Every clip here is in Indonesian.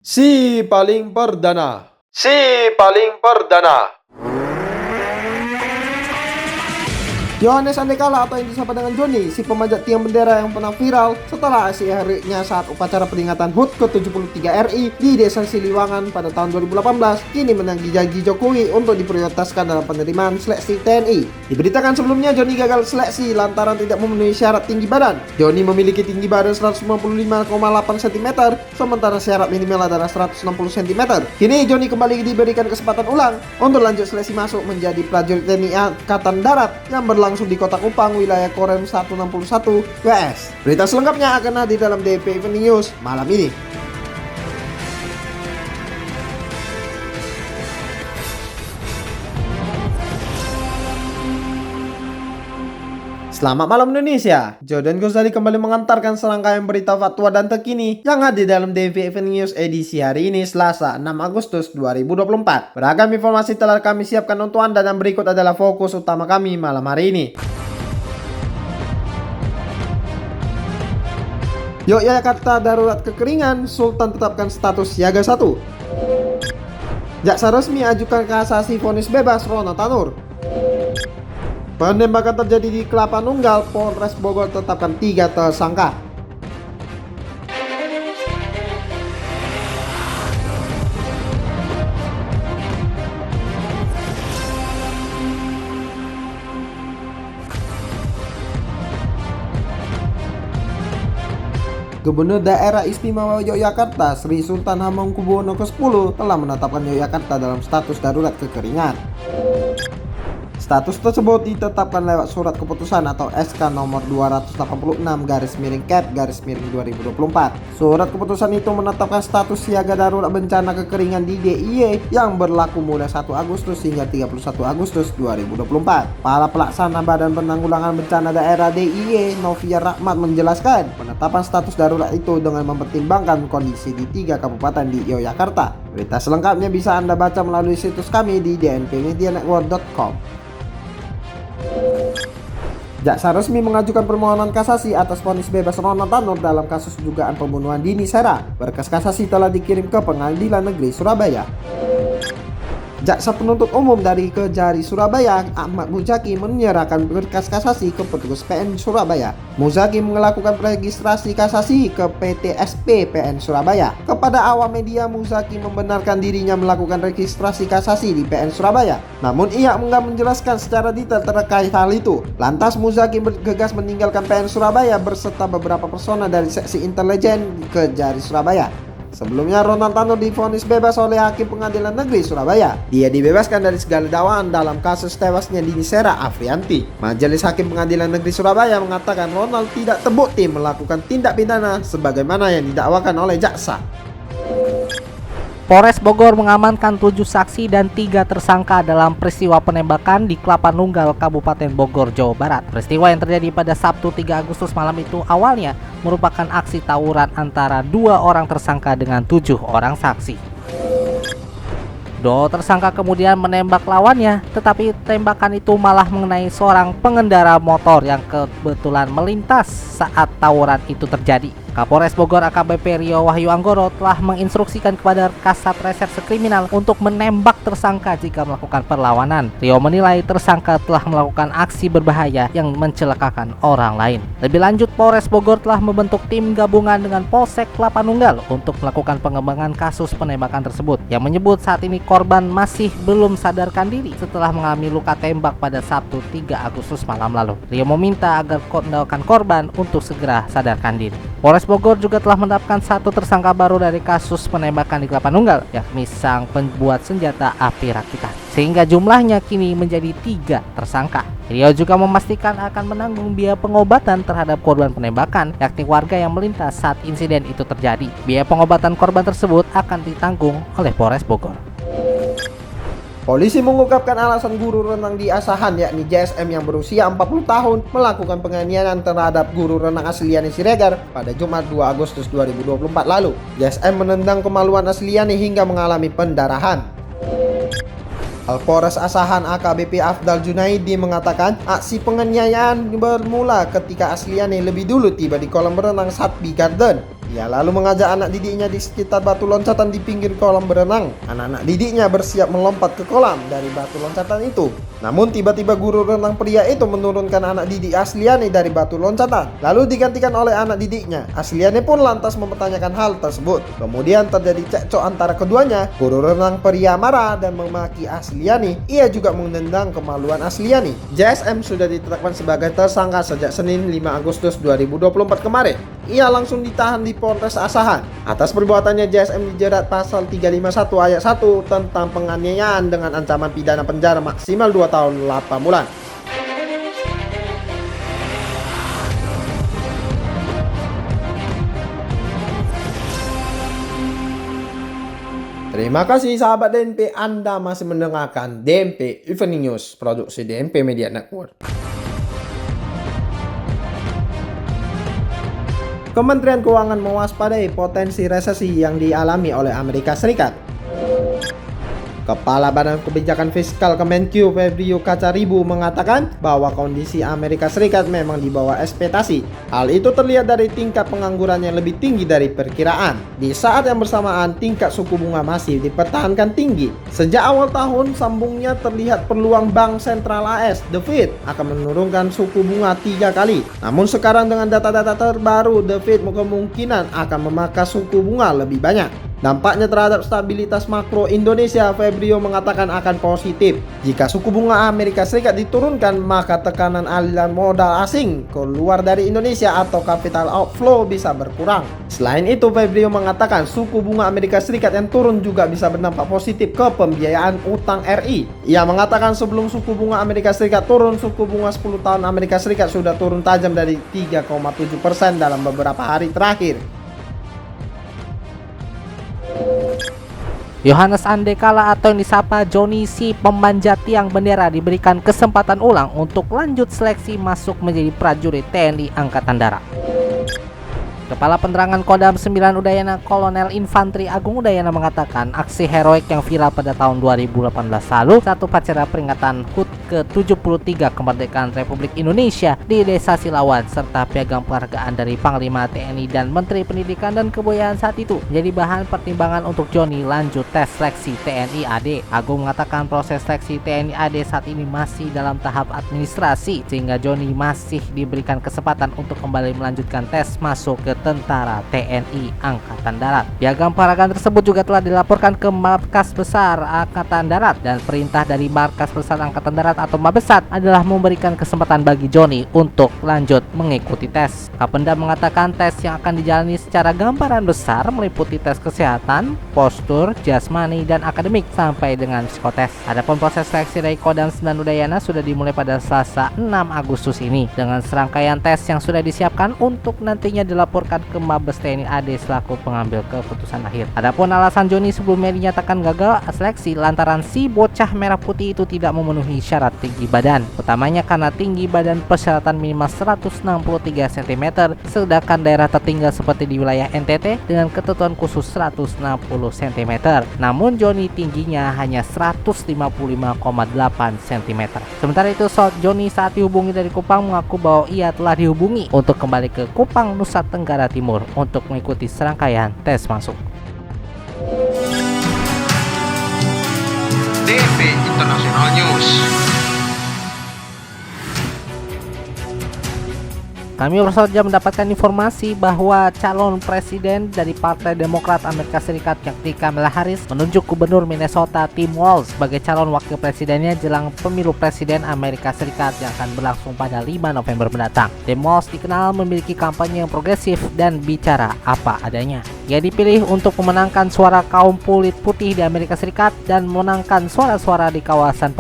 Si paling perdana. Si paling perdana. Yohanes Andekala atau yang disapa dengan Joni, si pemanjat tiang bendera yang pernah viral setelah aksi hari-nya saat upacara peringatan HUT ke-73 RI di Desa Siliwangan pada tahun 2018, kini menanggi janji Jokowi untuk diprioritaskan dalam penerimaan seleksi TNI. Diberitakan sebelumnya Joni gagal seleksi lantaran tidak memenuhi syarat tinggi badan. Joni memiliki tinggi badan 155,8 cm, sementara syarat minimal adalah 160 cm. Kini Joni kembali diberikan kesempatan ulang untuk lanjut seleksi masuk menjadi prajurit TNI Angkatan Darat yang berlangsung di Kota Kupang, wilayah Korem 161 WS. Berita selengkapnya akan hadir dalam DP Evening News malam ini. Selamat malam Indonesia. Jordan Ghazali kembali mengantarkan serangkaian berita fatwa dan terkini yang hadir dalam DP Evening News edisi hari ini Selasa 6 Agustus 2024. Beragam informasi telah kami siapkan untuk Anda dan berikut adalah fokus utama kami malam hari ini. Yogyakarta darurat kekeringan, Sultan tetapkan status siaga 1. Jaksa resmi ajukan kasasi vonis bebas Rona Tanur. Penembakan terjadi di Kelapa Nunggal, Polres Bogor tetapkan 3 tersangka. Gubernur Daerah Istimewa Yogyakarta Sri Sultan Hamengkubuwono ke-10 telah menetapkan Yogyakarta dalam status darurat kekeringan. Status tersebut ditetapkan lewat surat keputusan atau SK nomor 286-Cap-2024. Surat keputusan itu menetapkan status siaga darurat bencana kekeringan di DIY yang berlaku mulai 1 Agustus hingga 31 Agustus 2024. Para pelaksana Badan Penanggulangan Bencana Daerah DIY, Novia Rahmat menjelaskan, penetapan status darurat itu dengan mempertimbangkan kondisi di 3 kabupaten di Yogyakarta. Berita selengkapnya bisa Anda baca melalui situs kami di dnpmedianetwork.com. Jaksa resmi mengajukan permohonan kasasi atas vonis bebas Rona Tanur dalam kasus dugaan pembunuhan Dini Sera. Berkas kasasi telah dikirim ke Pengadilan Negeri Surabaya. Jaksa penuntut umum dari Kejari Surabaya, Ahmad Muzaki, menyerahkan berkas kasasi ke petugas PN Surabaya. Muzaki melakukan registrasi kasasi ke PTSP PN Surabaya. Kepada awak media, Muzaki membenarkan dirinya melakukan registrasi kasasi di PN Surabaya. Namun ia enggak menjelaskan secara detail terkait hal itu. Lantas Muzaki bergegas meninggalkan PN Surabaya berserta beberapa personel dari seksi intelijen Kejari Surabaya. Sebelumnya Rona Tanur divonis bebas oleh Hakim Pengadilan Negeri Surabaya. Dia dibebaskan dari segala dakwaan dalam kasus tewasnya Dini Sera Afrianti. Majelis Hakim Pengadilan Negeri Surabaya mengatakan Ronald tidak terbukti melakukan tindak pidana sebagaimana yang didakwakan oleh jaksa. Polres Bogor mengamankan 7 saksi dan 3 tersangka dalam peristiwa penembakan di Kelapa Nunggal, Kabupaten Bogor, Jawa Barat. Peristiwa yang terjadi pada Sabtu 3 Agustus malam itu awalnya merupakan aksi tawuran antara 2 orang tersangka dengan 7 orang saksi. 2 tersangka kemudian menembak lawannya, tetapi tembakan itu malah mengenai seorang pengendara motor yang kebetulan melintas saat tawuran itu terjadi. Kapolres Bogor AKBP Rio Wahyu Anggoro telah menginstruksikan kepada Kasat Reserse Kriminal untuk menembak tersangka jika melakukan perlawanan. Rio menilai tersangka telah melakukan aksi berbahaya yang mencelakakan orang lain. Lebih lanjut, Polres Bogor telah membentuk tim gabungan dengan Polsek Kelapa Nunggal untuk melakukan pengembangan kasus penembakan tersebut, yang menyebut saat ini korban masih belum sadarkan diri setelah mengalami luka tembak pada Sabtu 3 Agustus malam lalu. Rio meminta agar korban untuk segera sadarkan diri. Polres Bogor juga telah menetapkan 1 tersangka baru dari kasus penembakan di Kelapa Nunggal, yakni sang pembuat senjata api rakitan, sehingga jumlahnya kini menjadi 3 tersangka. Rio juga memastikan akan menanggung biaya pengobatan terhadap korban penembakan, yakni warga yang melintas saat insiden itu terjadi. Biaya pengobatan korban tersebut akan ditanggung oleh Polres Bogor. Polisi mengungkapkan alasan guru renang di Asahan yakni JSM yang berusia 40 tahun melakukan penganiayaan terhadap guru renang Asliani Siregar pada Jumat 2 Agustus 2024 lalu. JSM menendang kemaluan Asliani hingga mengalami pendarahan. Polres Asahan AKBP Afdal Junaidi mengatakan aksi penganiayaan bermula ketika Asliani lebih dulu tiba di kolam renang Satbi Garden. Ia lalu mengajak anak didiknya di sekitar batu loncatan di pinggir kolam berenang. Anak-anak didiknya bersiap melompat ke kolam dari batu loncatan itu. Namun tiba-tiba guru renang pria itu menurunkan anak didik Asliani dari batu loncatan, lalu digantikan oleh anak didiknya. Asliani pun lantas mempertanyakan hal tersebut. Kemudian terjadi cekcok antara keduanya. Guru renang pria marah dan memaki Asliani. Ia juga menendang kemaluan Asliani. JSM sudah ditetapkan sebagai tersangka sejak Senin 5 Agustus 2024 kemarin. Ia langsung ditahan di Polres Asahan. Atas perbuatannya JSM dijerat pasal 351 ayat 1 tentang penganiayaan dengan ancaman pidana penjara maksimal 2 tahun 8 bulan. Terima kasih sahabat DNP, Anda masih mendengarkan DNP Evening News, produksi DNP Media Network. Kementerian Keuangan mewaspadai potensi resesi yang dialami oleh Amerika Serikat. Kepala Badan Kebijakan Fiskal Kemenkyu Febrio Kacaribu mengatakan bahwa kondisi Amerika Serikat memang di bawah ekspektasi. Hal itu terlihat dari tingkat pengangguran yang lebih tinggi dari perkiraan. Di saat yang bersamaan, tingkat suku bunga masih dipertahankan tinggi. Sejak awal tahun, sambungnya terlihat peluang Bank Sentral AS, The Fed, akan menurunkan suku bunga 3 kali. Namun sekarang dengan data-data terbaru, The Fed kemungkinan akan memangkas suku bunga lebih banyak. Dampaknya terhadap stabilitas makro Indonesia, Febrio mengatakan akan positif. Jika suku bunga Amerika Serikat diturunkan, maka tekanan aliran modal asing keluar dari Indonesia atau capital outflow bisa berkurang. Selain itu, Febrio mengatakan suku bunga Amerika Serikat yang turun juga bisa berdampak positif ke pembiayaan utang RI. Ia mengatakan sebelum suku bunga Amerika Serikat turun, suku bunga 10 tahun Amerika Serikat sudah turun tajam dari 3,7% dalam beberapa hari terakhir. Yohanes Andekala atau yang disapa Joni si pemanjat tiang bendera diberikan kesempatan ulang untuk lanjut seleksi masuk menjadi prajurit TNI Angkatan Darat. Kepala Penerangan Kodam 9 Udayana Kolonel Infanteri Agung Udayana mengatakan aksi heroik yang viral pada tahun 2018 lalu saat upacara peringatan HUT ke-73 kemerdekaan Republik Indonesia di Desa Silawan serta piagam penghargaan dari Panglima TNI dan Menteri Pendidikan dan Kebudayaan saat itu menjadi bahan pertimbangan untuk Joni lanjut tes seleksi TNI AD. Agung mengatakan proses seleksi TNI AD saat ini masih dalam tahap administrasi sehingga Joni masih diberikan kesempatan untuk kembali melanjutkan tes masuk ke Tentara TNI Angkatan Darat. Piagam penghargaan tersebut juga telah dilaporkan ke Markas Besar Angkatan Darat dan perintah dari Markas Besar Angkatan Darat atau Mabesat adalah memberikan kesempatan bagi Joni untuk lanjut mengikuti tes. Kapendam mengatakan tes yang akan dijalani secara gambaran besar meliputi tes kesehatan, postur, jasmani, dan akademik sampai dengan psikotes. Adapun proses seleksi dari Kodam 9 Udayana sudah dimulai pada Selasa 6 Agustus ini dengan serangkaian tes yang sudah disiapkan untuk nantinya dilaporkan ke Mabes TNI AD selaku pengambil keputusan akhir. Adapun alasan Joni sebelumnya dinyatakan gagal seleksi lantaran si bocah merah putih itu tidak memenuhi syarat tinggi badan. Utamanya karena tinggi badan persyaratan minimal 163 cm, sedangkan daerah tertinggal seperti di wilayah NTT dengan ketentuan khusus 160 cm. Namun Joni tingginya hanya 155,8 cm. Sementara itu, Joni saat dihubungi dari Kupang mengaku bahwa ia telah dihubungi untuk kembali ke Kupang, Nusa Tenggara Timur untuk mengikuti serangkaian tes masuk. DNP International News. Kami baru saja mendapatkan informasi bahwa calon presiden dari Partai Demokrat Amerika Serikat yakni Kamala Harris menunjuk Gubernur Minnesota Tim Walz sebagai calon wakil presidennya jelang pemilu presiden Amerika Serikat yang akan berlangsung pada 5 November mendatang. Tim Walz dikenal memiliki kampanye yang progresif dan bicara apa adanya. Ia dipilih untuk memenangkan suara kaum kulit putih di Amerika Serikat dan memenangkan suara-suara di kawasan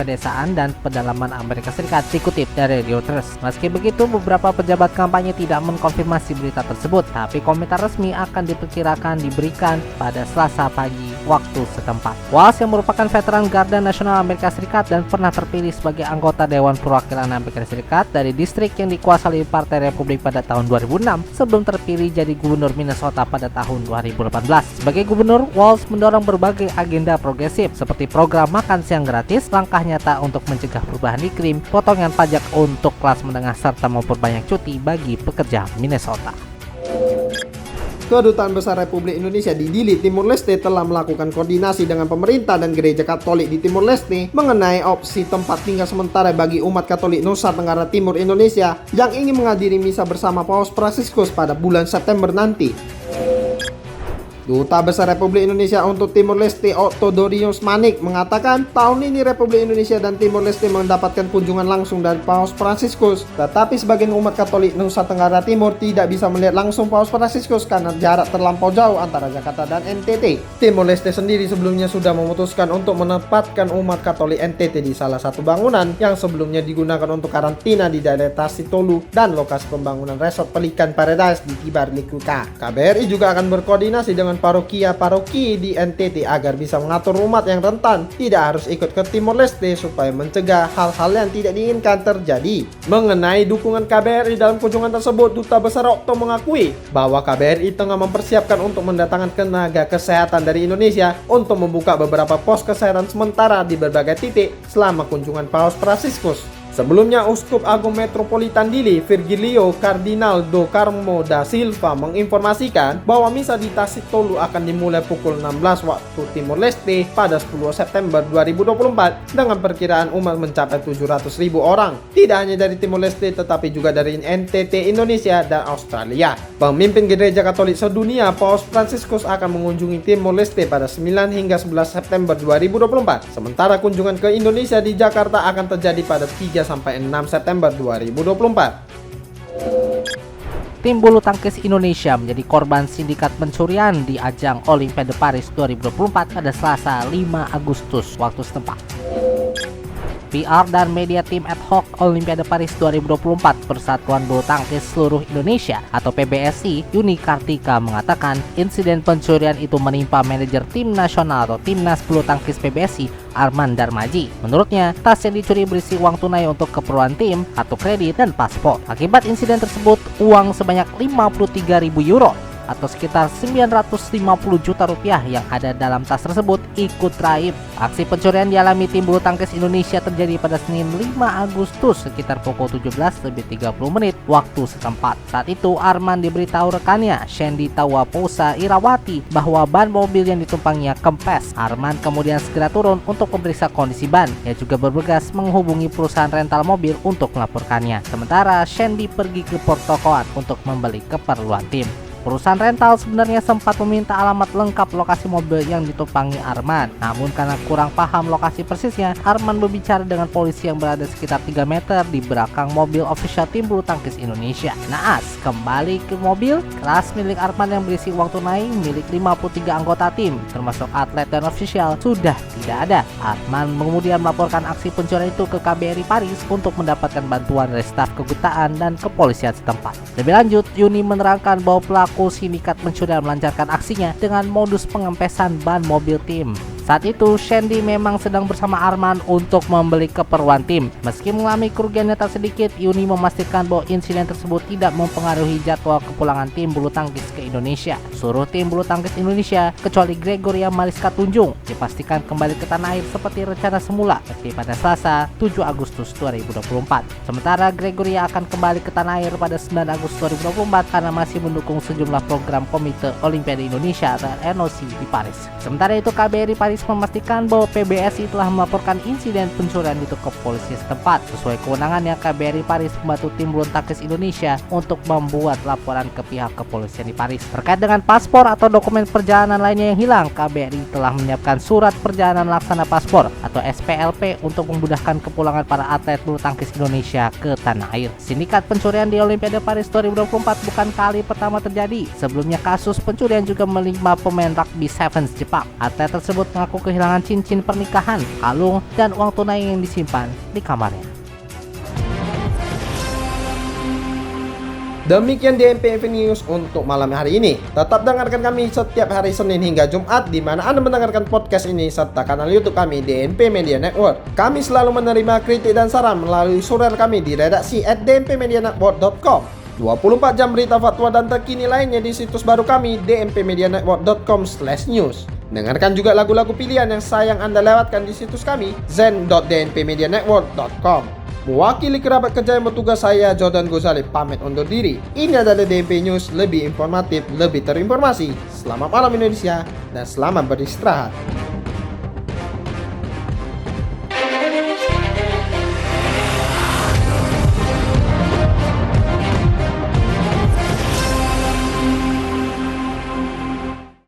pedesaan dan pedalaman Amerika Serikat, dikutip dari Reuters. Meski begitu, beberapa pejabat kampanye tidak mengkonfirmasi berita tersebut, tapi komentar resmi akan diperkirakan diberikan pada Selasa pagi waktu setempat. Walz yang merupakan veteran Garda Nasional Amerika Serikat dan pernah terpilih sebagai anggota Dewan Perwakilan Amerika Serikat dari distrik yang dikuasai Partai Republik pada tahun 2006 sebelum terpilih jadi gubernur Minnesota pada tahun 2018. Sebagai gubernur, Walz mendorong berbagai agenda progresif seperti program makan siang gratis, langkah nyata untuk mencegah perubahan iklim, potongan pajak untuk kelas menengah serta memperbanyak cuti bagi pekerja Minnesota. Kedutaan Besar Republik Indonesia di Dili, Timur Leste telah melakukan koordinasi dengan pemerintah dan gereja Katolik di Timur Leste mengenai opsi tempat tinggal sementara bagi umat Katolik Nusa Tenggara Timur Indonesia yang ingin menghadiri misa bersama Paus Fransiskus pada bulan September nanti. Duta Besar Republik Indonesia untuk Timur Leste Otto Dorius Manik mengatakan tahun ini Republik Indonesia dan Timur Leste mendapatkan kunjungan langsung dari Paus Fransiskus, tetapi sebagian umat Katolik Nusa Tenggara Timur tidak bisa melihat langsung Paus Fransiskus karena jarak terlampau jauh antara Jakarta dan NTT. Timur Leste sendiri sebelumnya sudah memutuskan untuk menempatkan umat Katolik NTT di salah satu bangunan yang sebelumnya digunakan untuk karantina di daerah Tasitolu dan lokasi pembangunan resort Pelikan Paradise di Tibar Likuta. KBRI juga akan berkoordinasi dengan paroki di NTT agar bisa mengatur umat yang rentan tidak harus ikut ke Timor Leste supaya mencegah hal-hal yang tidak diinginkan terjadi. Mengenai dukungan KBRI dalam kunjungan tersebut, Duta Besar Otto mengakui bahwa KBRI tengah mempersiapkan untuk mendatangkan tenaga kesehatan dari Indonesia untuk membuka beberapa pos kesehatan sementara di berbagai titik selama kunjungan Paus Fransiskus. Sebelumnya, Uskup Agung Metropolitan Dili, Virgilio Kardinal do Carmo da Silva menginformasikan bahwa misa di Tasitolu akan dimulai pukul 16 waktu Timor Leste pada 10 September 2024 dengan perkiraan umat mencapai 700.000 orang. Tidak hanya dari Timor Leste tetapi juga dari NTT, Indonesia, dan Australia. Pemimpin Gereja Katolik sedunia, Paus Fransiskus akan mengunjungi Timor Leste pada 9 hingga 11 September 2024. Sementara kunjungan ke Indonesia di Jakarta akan terjadi pada 3 sampai 6 September 2024. Tim bulu tangkis Indonesia menjadi korban sindikat pencurian di ajang Olimpiade Paris 2024 pada Selasa 5 Agustus waktu setempat. PR dan media tim ad hoc Olimpiade Paris 2024 Persatuan Bulu Tangkis Seluruh Indonesia atau PBSI Yuni Kartika mengatakan insiden pencurian itu menimpa manajer tim nasional atau Timnas Bulu Tangkis PBSI Arman Darmaji. Menurutnya, tas yang dicuri berisi uang tunai untuk keperluan tim, kartu kredit, dan paspor. Akibat insiden tersebut, uang sebanyak 53.000 euro atau sekitar 950 juta rupiah yang ada dalam tas tersebut ikut raib. Aksi pencurian dialami tim bulu tangkis Indonesia terjadi pada Senin 5 Agustus sekitar pukul 17.30 waktu setempat. Saat itu Arman diberitahu rekannya Shandy Tawaposa Irawati bahwa ban mobil yang ditumpanginya kempes. Arman kemudian segera turun untuk memeriksa kondisi ban. Ia juga bergegas menghubungi perusahaan rental mobil untuk melaporkannya. Sementara Shandy pergi ke pertokoan untuk membeli keperluan tim. Perusahaan rental sebenarnya sempat meminta alamat lengkap lokasi mobil yang ditumpangi Arman. Namun karena kurang paham lokasi persisnya, Arman berbicara dengan polisi yang berada sekitar 3 meter di belakang mobil official tim bulu tangkis Indonesia. Naas kembali ke mobil, kelas milik Arman yang berisi uang tunai milik 53 anggota tim, termasuk atlet dan official, sudah tidak ada. Arman kemudian melaporkan aksi pencurian itu ke KBRI Paris untuk mendapatkan bantuan dari staf kedutaan dan kepolisian setempat. Lebih lanjut, Yuni menerangkan bahwa pelaku sindikat pencurian melancarkan aksinya dengan modus pengempesan ban mobil tim. Saat itu, Shandy memang sedang bersama Arman untuk membeli keperluan tim. Meski mengalami kerugiannya tak sedikit, Yuni memastikan bahwa insiden tersebut tidak mempengaruhi jadwal kepulangan tim bulu tangkis ke Indonesia. Seluruh tim bulu tangkis Indonesia, kecuali Gregoria Mariska Tunjung, dipastikan kembali ke tanah air seperti rencana semula, yakni pada Selasa 7 Agustus 2024. Sementara Gregoria akan kembali ke tanah air pada 9 Agustus 2024 karena masih mendukung sejumlah program Komite Olimpiade Indonesia atau NOC di Paris. Sementara itu, KBRI Paris memastikan bahwa PBSI telah melaporkan insiden pencurian itu ke polisi setempat. Sesuai kewenangannya, KBRI Paris membantu tim bulu tangkis Indonesia untuk membuat laporan ke pihak kepolisian di Paris. Terkait dengan paspor atau dokumen perjalanan lainnya yang hilang, KBRI telah menyiapkan surat perjalanan laksana paspor atau SPLP untuk memudahkan kepulangan para atlet bulu tangkis Indonesia ke tanah air. Sindikat pencurian di Olimpiade Paris 2024 bukan kali pertama terjadi. Sebelumnya kasus pencurian juga menimpa pemain rugby sevens Jepang. Atlet tersebut mengaku kehilangan cincin pernikahan, kalung, dan uang tunai yang disimpan di kamarnya. Demikian DNP News untuk malam hari ini. Tetap dengarkan kami setiap hari Senin hingga Jumat di mana Anda mendengarkan podcast ini serta kanal YouTube kami DNP Media Network. Kami selalu menerima kritik dan saran melalui surel kami di redaksi @dnpmedianetwork.com. 24 jam berita fatwa dan terkini lainnya di situs baru kami dnpmedianetwork.com/news. Dengarkan juga lagu-lagu pilihan yang sayang Anda lewatkan di situs kami zen.dnpmedianetwork.com. Mewakili kerabat kerja yang bertugas, saya Jordan Gozali pamit undur diri. Ini adalah DMP News, lebih informatif, lebih terinformasi. Selamat malam Indonesia dan selamat beristirahat.